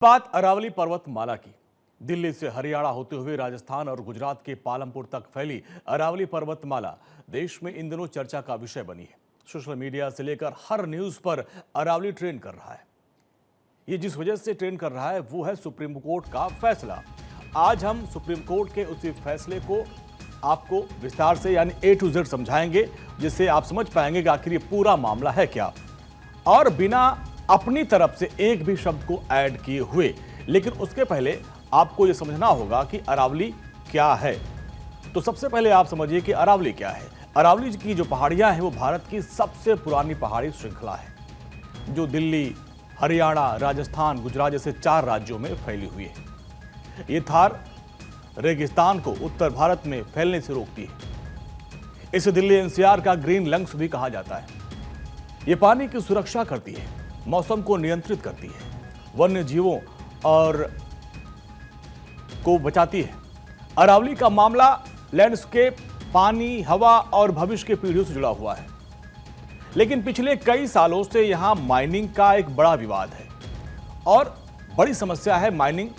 बात अरावली पर्वतमाला की। दिल्ली से हरियाणा होते हुए राजस्थान और गुजरात के पालमपुर तक फैली अरावली पर्वतमाला देश में इन दिनों चर्चा का विषय बनी है। सोशल मीडिया से लेकर हर न्यूज पर अरावली ट्रेंड कर रहा है। ये जिस वजह से ट्रेंड कर रहा है वो है सुप्रीम कोर्ट का फैसला। आज हम सुप्रीम कोर्ट के उसी फैसले को आपको विस्तार से यानी A to Z समझाएंगे, जिससे आप समझ पाएंगे कि आखिर ये पूरा मामला है क्या, और बिना अपनी तरफ से एक भी शब्द को ऐड किए हुए। लेकिन उसके पहले आपको यह समझना होगा कि अरावली क्या है। तो सबसे पहले आप समझिए कि अरावली क्या है। अरावली की जो पहाड़ियां हैं वो भारत की सबसे पुरानी पहाड़ी श्रृंखला है, जो दिल्ली, हरियाणा, राजस्थान, गुजरात जैसे 4 राज्यों में फैली हुई है। ये थार रेगिस्तान को उत्तर भारत में फैलने से रोकती है। इसे दिल्ली NCR का ग्रीन लंग्स भी कहा जाता है। ये पानी की सुरक्षा करती है, मौसम को नियंत्रित करती है, वन्य जीवों और को बचाती है। अरावली का मामला लैंडस्केप, पानी, हवा और भविष्य के पीढ़ियों से जुड़ा हुआ है। लेकिन पिछले कई सालों से यहां माइनिंग का एक बड़ा विवाद है और बड़ी समस्या है माइनिंग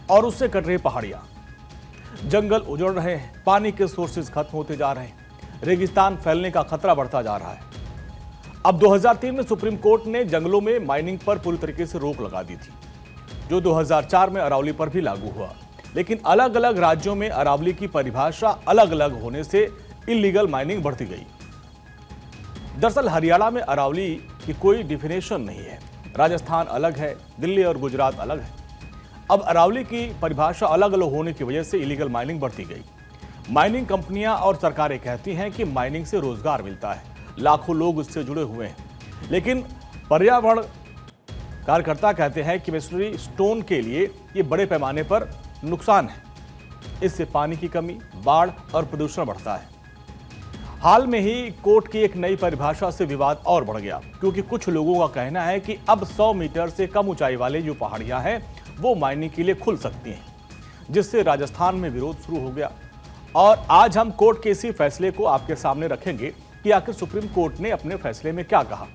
और उससे कट रही पहाड़ियां। जंगल उजड़ रहे हैं, पानी के सोर्सेज खत्म होते जा रहे हैं, रेगिस्तान फैलने का खतरा बढ़ता जा रहा है। अब 2003 में सुप्रीम कोर्ट ने जंगलों में माइनिंग पर पूरी तरीके से रोक लगा दी थी, जो 2004 में अरावली पर भी लागू हुआ। लेकिन अलग अलग राज्यों में अरावली की परिभाषा अलग अलग होने से इलीगल माइनिंग बढ़ती गई। दरअसल हरियाणा में अरावली की कोई डिफिनेशन नहीं है, राजस्थान अलग है, दिल्ली और गुजरात अलग है। अब अरावली की परिभाषा अलग अलग होने की वजह से इलीगल माइनिंग बढ़ती गई। माइनिंग कंपनियां और सरकारें कहती हैं कि माइनिंग से रोजगार मिलता है, लाखों लोग इससे जुड़े हुए हैं। लेकिन पर्यावरण कार्यकर्ता कहते हैं कि मिसरी स्टोन के लिए ये बड़े पैमाने पर नुकसान है। इससे पानी की कमी, बाढ़ और प्रदूषण बढ़ता है। हाल में ही कोर्ट की एक नई परिभाषा से विवाद और बढ़ गया, क्योंकि कुछ लोगों का कहना है कि अब 100 मीटर से कम ऊंचाई वाले जो पहाड़ियां हैं वो माइनिंग के लिए खुल सकती हैं, जिससे राजस्थान में विरोध शुरू हो गया। और आज हम कोर्ट के इसी फैसले को आपके सामने रखेंगे कि आखिर सुप्रीम कोर्ट ने अपने फैसले में क्या कहा।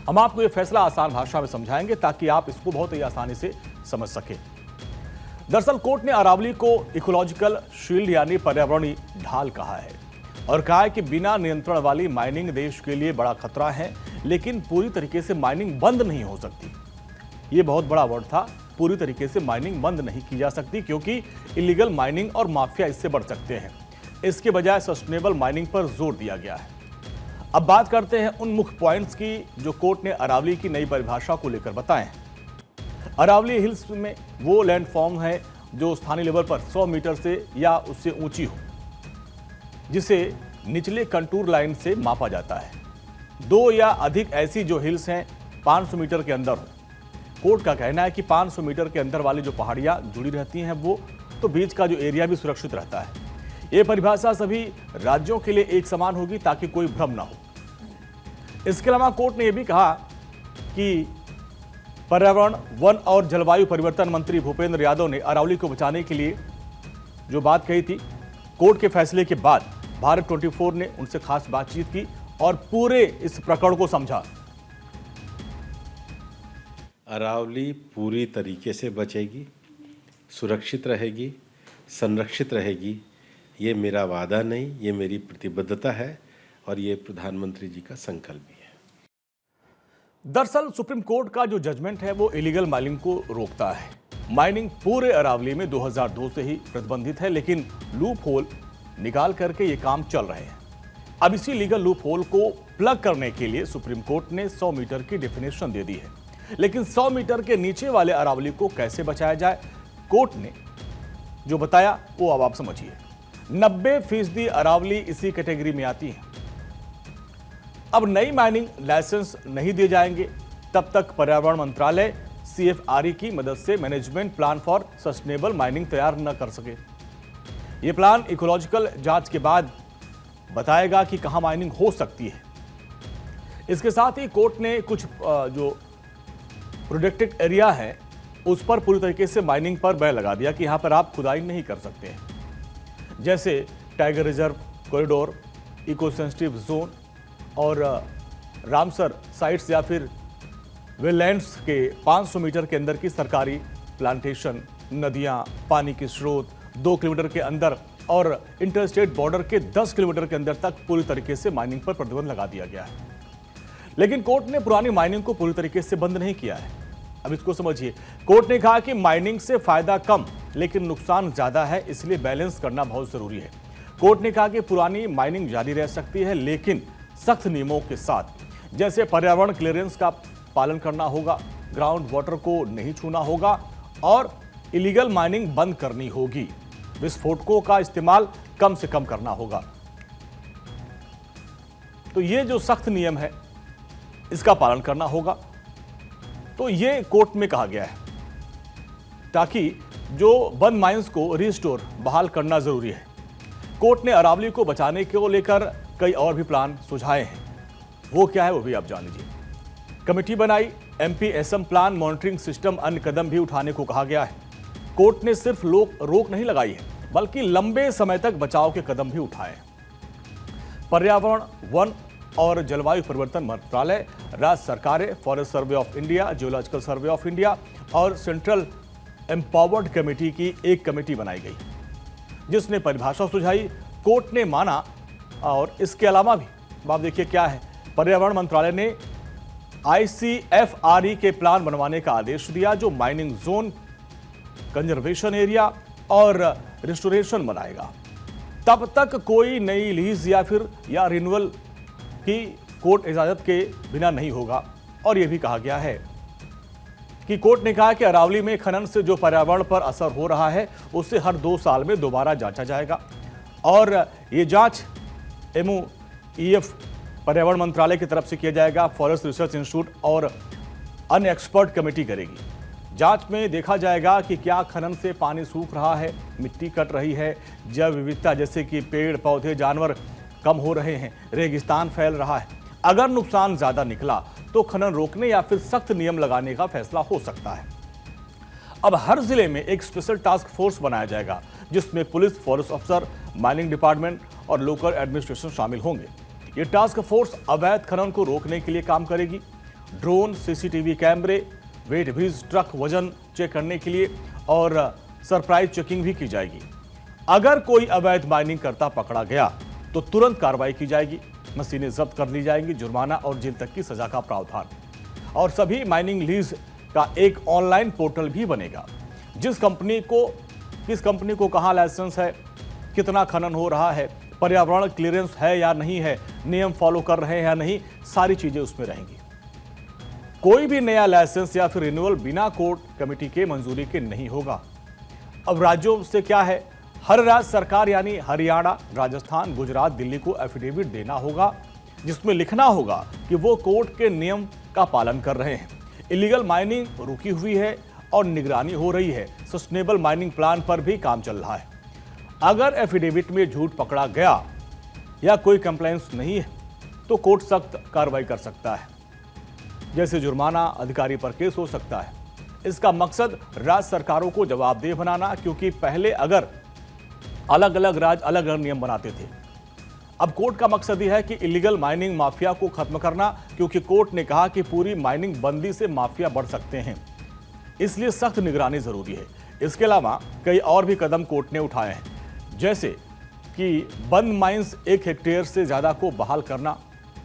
हम आपको यह फैसला आसान भाषा में समझाएंगे ताकि आप इसको बहुत ही आसानी से समझ सकें। दरअसल कोर्ट ने अरावली को इकोलॉजिकल शील्ड यानी पर्यावरणीय ढाल कहा है और कहा है कि बिना नियंत्रण वाली माइनिंग देश के लिए बड़ा खतरा है, लेकिन पूरी तरीके से माइनिंग बंद नहीं हो सकती। यह बहुत बड़ा वर्ड था, पूरी तरीके से माइनिंग बंद नहीं की जा सकती, क्योंकि इलीगल माइनिंग और माफिया इससे बढ़ सकते हैं। इसके बजाय सस्टेनेबल माइनिंग पर जोर दिया गया है। अब बात करते हैं उन मुख्य पॉइंट्स की जो कोर्ट ने अरावली की नई परिभाषा को लेकर बताए। अरावली हिल्स में वो लैंडफॉर्म है जो स्थानीय लेवल पर 100 मीटर से या उससे ऊंची हो, जिसे निचले कंटूर लाइन से मापा जाता है। 2 या अधिक ऐसी जो हिल्स हैं 500 मीटर के अंदर हो। कोर्ट का कहना है कि 500 मीटर के अंदर वाली जो पहाड़ियां जुड़ी रहती हैं वो तो बीच का जो एरिया भी सुरक्षित रहता है। ये परिभाषा सभी राज्यों के लिए एक समान होगी ताकि कोई भ्रम ना हो। इसके अलावा कोर्ट ने यह भी कहा कि पर्यावरण, वन और जलवायु परिवर्तन मंत्री भूपेंद्र यादव ने अरावली को बचाने के लिए जो बात कही थी, कोर्ट के फैसले के बाद भारत 24 ने उनसे खास बातचीत की और पूरे इस प्रकरण को समझा। अरावली पूरी तरीके से बचेगी, सुरक्षित रहेगी, संरक्षित रहेगी। ये मेरा वादा नहीं, ये मेरी प्रतिबद्धता है और ये प्रधानमंत्री जी का संकल्प भी है। दरअसल सुप्रीम कोर्ट का जो जजमेंट है वो इलीगल माइनिंग को रोकता है। माइनिंग पूरे अरावली में 2002 से ही प्रतिबंधित है, लेकिन लूप होल निकाल करके ये काम चल रहे हैं। अब इसी लीगल लूप होल को प्लग करने के लिए सुप्रीम कोर्ट ने 100 मीटर की डेफिनेशन दे दी है। लेकिन 100 मीटर के नीचे वाले अरावली को कैसे बचाया जाए, कोर्ट ने जो बताया वो अब आप समझिए। 90% अरावली इसी कैटेगरी में आती है। अब नई माइनिंग लाइसेंस नहीं दिए जाएंगे तब तक पर्यावरण मंत्रालय CFRE की मदद से management plan for sustainable mining तैयार न कर सके। यह प्लान इकोलॉजिकल जांच के बाद बताएगा कि कहां माइनिंग हो सकती है। इसके साथ ही कोर्ट ने कुछ जो प्रोटेक्टेड एरिया है उस पर पूरी तरीके से माइनिंग पर बैन लगा दिया कि यहां पर आप खुदाई नहीं कर सकते हैं, जैसे tiger reserve corridor, eco sensitive zone और रामसर साइट्स या फिर वेलैंड्स के 500 मीटर के अंदर की सरकारी प्लांटेशन, नदियां, पानी के स्रोत 2 किलोमीटर के अंदर और इंटरस्टेट बॉर्डर के 10 किलोमीटर के अंदर तक पूरी तरीके से माइनिंग पर प्रतिबंध लगा दिया गया है। लेकिन कोर्ट ने पुरानी माइनिंग को पूरी तरीके से बंद नहीं किया है। अब इसको समझिए, कोर्ट ने कहा कि माइनिंग से फायदा कम लेकिन नुकसान ज्यादा है, इसलिए बैलेंस करना बहुत जरूरी है। कोर्ट ने कहा कि पुरानी माइनिंग जारी रह सकती है लेकिन सख्त नियमों के साथ, जैसे पर्यावरण क्लियरेंस का पालन करना होगा, ग्राउंड वाटर को नहीं छूना होगा और इलीगल माइनिंग बंद करनी होगी। विस्फोटकों का इस्तेमाल कम से कम करना होगा। तो ये जो सख्त नियम है इसका पालन करना होगा। तो ये कोर्ट में कहा गया है ताकि जो बंद माइंस को रिस्टोर बहाल करना जरूरी है। कोर्ट ने अरावली को बचाने को लेकर कई और भी प्लान सुझाए हैं। वो क्या है वो भी आप जान लीजिए। कमेटी बनाई, MP SM plan monitoring system, अन्य कदम भी उठाने को कहा गया है। कोर्ट ने सिर्फ रोक नहीं लगाई है बल्कि लंबे समय तक बचाव के कदम भी उठाए हैं। पर्यावरण, वन और जलवायु परिवर्तन मंत्रालय, राज्य सरकारें, forest survey of India, geological survey of India और सेंट्रल एम्पावर्ड कमेटी की एक कमेटी बनाई गई जिसने परिभाषा सुझाई। कोर्ट ने माना और इसके अलावा भी आप देखिए क्या है, पर्यावरण मंत्रालय ने ICFRE के प्लान बनवाने का आदेश दिया जो माइनिंग जोन, कंजर्वेशन एरिया और रिस्टोरेशन बनाएगा। तब तक कोई नई लीज या रिन्यूअल की कोर्ट इजाजत के बिना नहीं होगा। और यह भी कहा गया है कि कोर्ट ने कहा कि अरावली में खनन से जो पर्यावरण पर असर हो रहा है उसे हर 2 साल में दोबारा जांचा जाएगा और ये जांच MOEF पर्यावरण मंत्रालय की तरफ से किया जाएगा। फॉरेस्ट रिसर्च इंस्टीट्यूट और अन्य एक्सपर्ट कमेटी करेगी। जांच में देखा जाएगा कि क्या खनन से पानी सूख रहा है, मिट्टी कट रही है, जैव विविधता जैसे कि पेड़ पौधे जानवर कम हो रहे हैं, रेगिस्तान फैल रहा है। अगर नुकसान ज्यादा निकला तो खनन रोकने या फिर सख्त नियम लगाने का फैसला हो सकता है। अब हर जिले में एक स्पेशल टास्क फोर्स बनाया जाएगा जिसमें पुलिस, फॉरेस्ट अफसर, माइनिंग डिपार्टमेंट और लोकल एडमिनिस्ट्रेशन शामिल होंगे। ये टास्क फोर्स अवैध खनन को रोकने के लिए काम करेगी। ड्रोन, CCTV कैमरे, वेट ब्रिज, ट्रक वजन चेक करने के लिए और सरप्राइज चेकिंग भी की जाएगी। अगर कोई अवैध माइनिंग करता पकड़ा गया तो तुरंत कार्रवाई की जाएगी, मशीनें जब्त कर ली जाएंगी, जुर्माना और जेल तक की सजा का प्रावधान। और सभी माइनिंग लीज का एक ऑनलाइन पोर्टल भी बनेगा। किस कंपनी को कहां लाइसेंस है, कितना खनन हो रहा है, पर्यावरण क्लियरेंस है या नहीं है, नियम फॉलो कर रहे हैं या नहीं, सारी चीजें उसमें रहेंगी। कोई भी नया लाइसेंस या फिर रिन्यूअल बिना कोर्ट कमेटी के मंजूरी के नहीं होगा। अब राज्यों से क्या है, हर राज्य सरकार यानी हरियाणा, राजस्थान, गुजरात, दिल्ली को एफिडेविट देना होगा जिसमें लिखना होगा कि वो कोर्ट के नियम का पालन कर रहे हैं, इलीगल माइनिंग रुकी हुई है और निगरानी हो रही है, सस्टेनेबल माइनिंग प्लान पर भी काम चल रहा है। अगर एफिडेविट में झूठ पकड़ा गया या कोई कंप्लेंट्स नहीं है तो कोर्ट सख्त कार्रवाई कर सकता है, जैसे जुर्माना, अधिकारी पर केस हो सकता है। इसका मकसद राज्य सरकारों को जवाबदेह बनाना, क्योंकि पहले अगर अलग अलग राज्य अलग अलग नियम बनाते थे। अब कोर्ट का मकसद यह है कि इलीगल माइनिंग माफिया को खत्म करना, क्योंकि कोर्ट ने कहा कि पूरी माइनिंग बंदी से माफिया बढ़ सकते हैं, इसलिए सख्त निगरानी जरूरी है। इसके अलावा कई और भी कदम कोर्ट ने उठाए हैं, जैसे कि बंद माइंस 1 हेक्टेयर से ज्यादा को बहाल करना,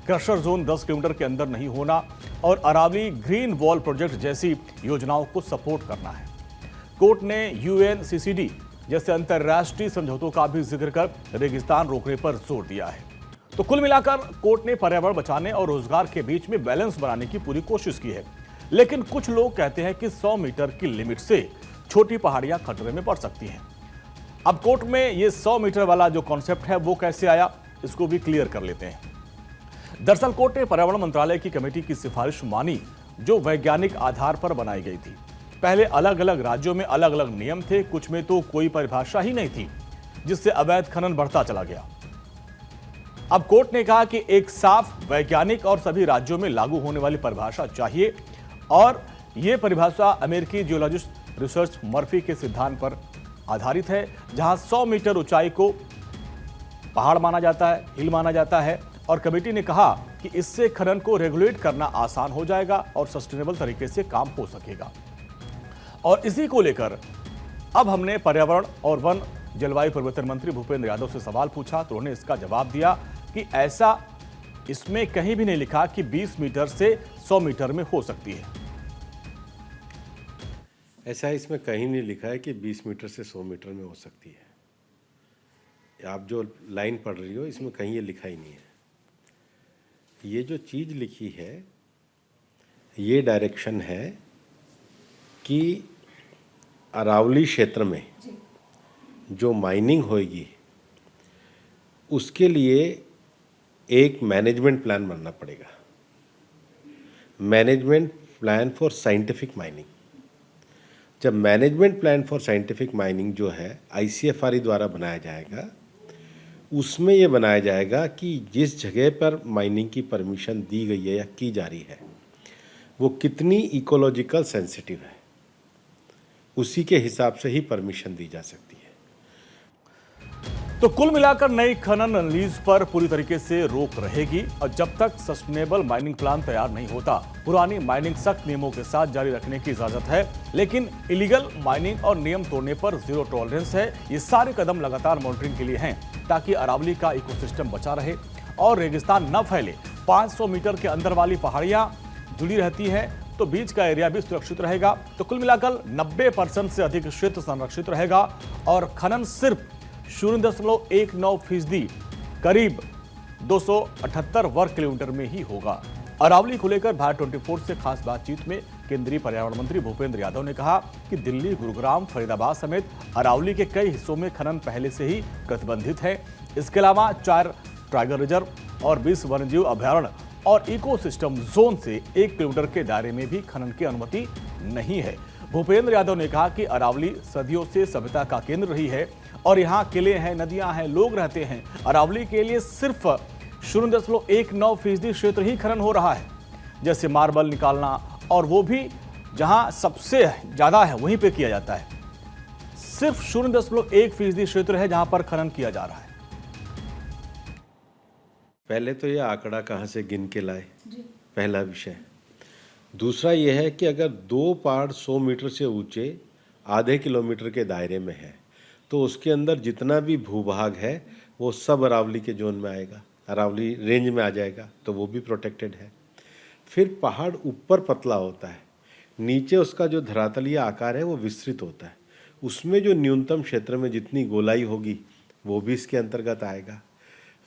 क्रशर जोन 10 किलोमीटर के अंदर नहीं होना और अरावली ग्रीन वॉल प्रोजेक्ट जैसी योजनाओं को सपोर्ट करना है। कोर्ट ने UNCCD जैसे अंतर्राष्ट्रीय समझौतों का भी जिक्र कर रेगिस्तान रोकने पर जोर दिया है। तो कुल मिलाकर कोर्ट ने पर्यावरण बचाने और रोजगार के बीच में बैलेंस बनाने की पूरी कोशिश की है। लेकिन कुछ लोग कहते हैं कि 100 मीटर की लिमिट से छोटी पहाड़ियां खतरे में पड़ सकती हैं। अब कोर्ट में ये 100 मीटर वाला जो कॉन्सेप्ट है वो कैसे आया, इसको भी क्लियर कर लेते हैं। दरअसल कोर्ट ने पर्यावरण मंत्रालय की कमेटी की सिफारिश मानी जो वैज्ञानिक आधार पर बनाई गई थी। पहले अलग अलग राज्यों में अलग अलग नियम थे, कुछ में तो कोई परिभाषा ही नहीं थी, जिससे अवैध खनन बढ़ता चला गया। अब कोर्ट ने कहा कि एक साफ, वैज्ञानिक और सभी राज्यों में लागू होने वाली परिभाषा चाहिए और यह परिभाषा अमेरिकी जियोलॉजिस्ट रिसर्च मर्फी के सिद्धांत पर आधारित है, जहां 100 मीटर ऊंचाई को पहाड़ माना जाता है, हिल माना जाता है। और कमेटी ने कहा कि इससे खनन को रेगुलेट करना आसान हो जाएगा और सस्टेनेबल तरीके से काम हो सकेगा। और इसी को लेकर अब हमने पर्यावरण और वन जलवायु परिवर्तन मंत्री भूपेंद्र यादव से सवाल पूछा तो उन्होंने इसका जवाब दिया कि ऐसा इसमें कहीं भी नहीं लिखा कि 20 मीटर से 100 मीटर में हो सकती है। ऐसा इसमें कहीं नहीं लिखा है कि 20 मीटर से 100 मीटर में हो सकती है। आप जो लाइन पढ़ रही हो इसमें कहीं ये लिखा ही नहीं है। ये जो चीज़ लिखी है ये डायरेक्शन है कि अरावली क्षेत्र में जो माइनिंग होगी उसके लिए एक मैनेजमेंट प्लान बनना पड़ेगा, management plan for scientific mining. जब management plan for scientific mining जो है ICFRE द्वारा बनाया जाएगा, उसमें ये बनाया जाएगा कि जिस जगह पर माइनिंग की परमिशन दी गई है या की जा रही है वो कितनी इकोलॉजिकल सेंसिटिव है, उसी के हिसाब से ही परमिशन दी जा सकती है। तो कुल मिलाकर नई खनन लीज पर पूरी तरीके से रोक रहेगी और जब तक सस्टेनेबल माइनिंग प्लान तैयार नहीं होता पुरानी माइनिंग सख्त नियमों के साथ जारी रखने की इजाजत है। लेकिन इलीगल माइनिंग और नियम तोड़ने पर जीरो टॉलरेंस है। ये सारे कदम लगातार मॉनिटरिंग के लिए हैं ताकि अरावली का इकोसिस्टम बचा रहे और रेगिस्तान न फैले। 500 मीटर के अंदर वाली पहाड़ियां जुड़ी रहती है तो बीच का एरिया भी सुरक्षित रहेगा। तो कुल मिलाकर 90% से अधिक क्षेत्र संरक्षित रहेगा और खनन सिर्फ 0.19% करीब 278 वर्ग किलोमीटर में ही होगा। अरावली को लेकर भारत 24 से खास बातचीत में केंद्रीय पर्यावरण मंत्री भूपेंद्र यादव ने कहा कि दिल्ली, गुरुग्राम, फरीदाबाद समेत अरावली के कई हिस्सों में खनन पहले से ही प्रतिबंधित है। इसके अलावा 4 टाइगर रिजर्व और 20 वन्यजीव अभयारण्य और इकोसिस्टम जोन से 1 किलोमीटर के दायरे में भी खनन की अनुमति नहीं है। भूपेंद्र यादव ने कहा कि अरावली सदियों से सभ्यता का केंद्र रही है और यहाँ किले हैं, नदियां हैं, लोग रहते हैं। अरावली के लिए सिर्फ 0.19% क्षेत्र ही खनन हो रहा है, जैसे मार्बल निकालना, और वो भी जहां सबसे ज्यादा है वहीं पे किया जाता है। सिर्फ 0.1% क्षेत्र है जहां पर खनन किया जा रहा है। पहले तो ये आंकड़ा कहाँ से गिन के लाए, पहला विषय। दूसरा ये है कि अगर 2 पहाड़ 100 मीटर से ऊंचे आधे किलोमीटर के दायरे में है तो उसके अंदर जितना भी भूभाग है वो सब अरावली के जोन में आएगा, अरावली रेंज में आ जाएगा, तो वो भी प्रोटेक्टेड है। फिर पहाड़ ऊपर पतला होता है, नीचे उसका जो धरातलीय आकार है वो विस्तृत होता है, उसमें जो न्यूनतम क्षेत्र में जितनी गोलाई होगी वो भी इसके अंतर्गत आएगा।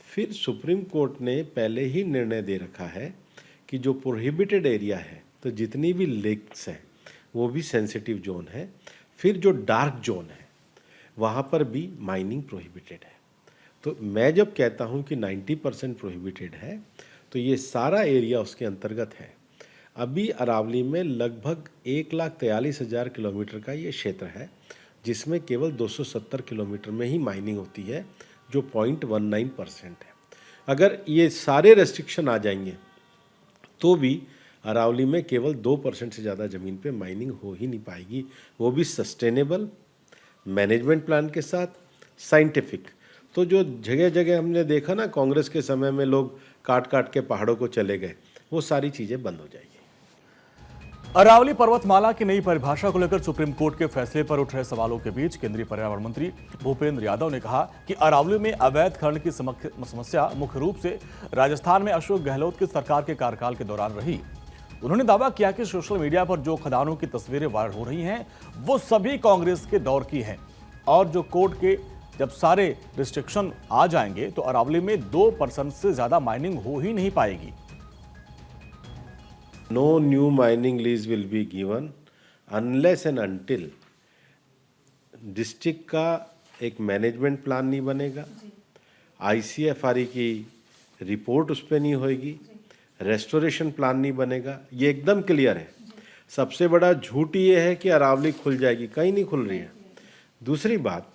फिर सुप्रीम कोर्ट ने पहले ही निर्णय दे रखा है कि जो प्रोहिबिटेड एरिया है, तो जितनी भी लेक्स हैं वो भी सेंसिटिव जोन है। फिर जो डार्क जोन है वहाँ पर भी माइनिंग प्रोहिबिटेड है। तो मैं जब कहता हूँ कि 90% प्रोहिबिटेड है तो ये सारा एरिया उसके अंतर्गत है। अभी अरावली में लगभग 1,43,000 किलोमीटर का ये क्षेत्र है जिसमें केवल 270 किलोमीटर में ही माइनिंग होती है, जो 0.19% है। अगर ये सारे रेस्ट्रिक्शन आ जाएंगे तो भी अरावली में केवल 2% से ज़्यादा ज़मीन पे माइनिंग हो ही नहीं पाएगी, वो भी सस्टेनेबल मैनेजमेंट प्लान के साथ, साइंटिफिक। तो जो जगह जगह हमने देखा ना कांग्रेस के समय में लोग काट काट के पहाड़ों को चले गए, वो सारी चीज़ें बंद हो जाएगी। अरावली पर्वतमाला की नई परिभाषा को लेकर सुप्रीम कोर्ट के फैसले पर उठ रहे सवालों के बीच केंद्रीय पर्यावरण मंत्री भूपेंद्र यादव ने कहा कि अरावली में अवैध खनन की समस्या मुख्य रूप से राजस्थान में अशोक गहलोत की सरकार के कार्यकाल के दौरान रही। उन्होंने दावा किया कि सोशल मीडिया पर जो खदानों की तस्वीरें वायरल हो रही हैं वो सभी कांग्रेस के दौर की हैं और जो कोर्ट के जब सारे रिस्ट्रिक्शन आ जाएंगे तो अरावली में 2% से ज्यादा माइनिंग हो ही नहीं पाएगी। No new mining lease will be given unless and until district का एक मैनेजमेंट प्लान नहीं बनेगा, ICFRE की रिपोर्ट उस पर नहीं होएगी, रेस्टोरेशन प्लान नहीं बनेगा। ये एकदम क्लियर है। सबसे बड़ा झूठ ये है कि अरावली खुल जाएगी, कहीं नहीं खुल रही है। दूसरी बात,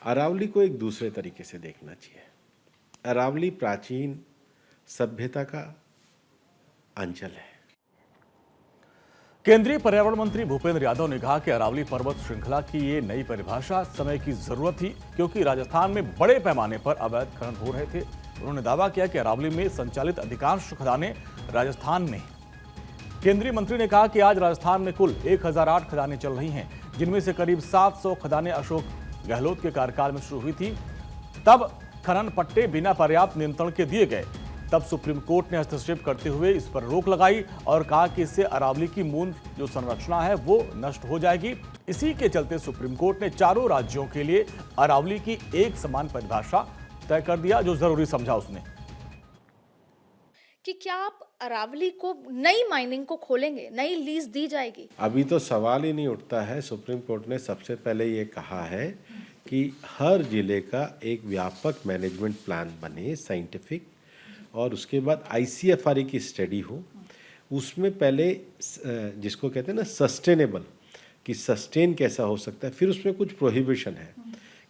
अरावली को एक दूसरे तरीके से देखना चाहिए। अरावली प्राचीन सभ्यता का अंचल है। केंद्रीय पर्यावरण मंत्री भूपेंद्र यादव ने कहा कि अरावली पर्वत श्रृंखला की ये नई परिभाषा समय की जरूरत थी क्योंकि राजस्थान में बड़े पैमाने पर अवैध खनन हो रहे थे। उन्होंने दावा किया कि अरावली में संचालित अधिकांश खदानें राजस्थान में हैं। केंद्रीय मंत्री ने कहा कि आज राजस्थान में कुल 1008 खदानें चल रही हैं, जिनमें से करीब 700 खदानें अशोक गहलोत के कार्यकाल में शुरू हुई थी। तब खनन पट्टे बिना पर्याप्त नियंत्रण के दिए गए। तब सुप्रीम कोर्ट ने हस्तक्षेप करते हुए इस पर रोक लगाई और कहा कि इससे अरावली की मूल जो संरचना है वो नष्ट हो जाएगी। इसी के चलते सुप्रीम कोर्ट ने चारों राज्यों के लिए अरावली की एक समान परिभाषा तय कर दिया, जो जरूरी समझा उसने। कि क्या आप अरावली को नई माइनिंग को खोलेंगे, नई लीज दी जाएगी? अभी तो सवाल ही नहीं उठता है। सुप्रीम कोर्ट ने सबसे पहले ये कहा है कि हर जिले का एक व्यापक मैनेजमेंट प्लान बने, साइंटिफिक, और उसके बाद ICFRE की स्टडी हो। उसमें पहले जिसको कहते हैं ना सस्टेनेबल, कि सस्टेन कैसा हो सकता है। फिर उसमें कुछ प्रोहिबिशन है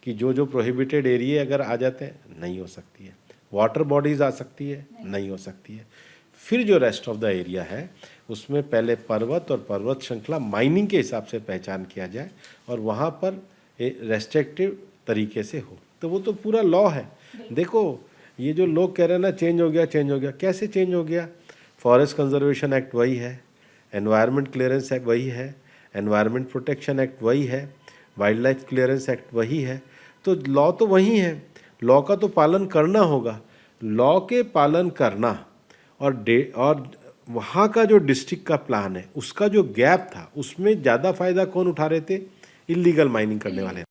कि जो प्रोहिबिटेड एरिया अगर आ जाते हैं नहीं हो सकती है, वाटर बॉडीज़ आ सकती है नहीं हो सकती है। फिर जो रेस्ट ऑफ द एरिया है उसमें पहले पर्वत और पर्वत श्रृंखला माइनिंग के हिसाब से पहचान किया जाए और वहाँ पर रेस्ट्रिक्टिव तरीके से हो, तो वो तो पूरा लॉ है। देखो ये जो लोग कह रहे हैं ना चेंज हो गया, कैसे चेंज हो गया? फॉरेस्ट कंजर्वेशन एक्ट वही है, एनवायरनमेंट क्लियरेंस एक्ट वही है, एनवायरनमेंट प्रोटेक्शन एक्ट वही है, वाइल्ड लाइफ क्लियरेंस एक्ट वही है। तो लॉ तो वही है, लॉ का तो पालन करना होगा। लॉ के पालन करना और वहाँ का जो डिस्ट्रिक्ट का प्लान है उसका जो गैप था उसमें ज़्यादा फायदा कौन उठा रहे थे? इलीगल माइनिंग करने वाले।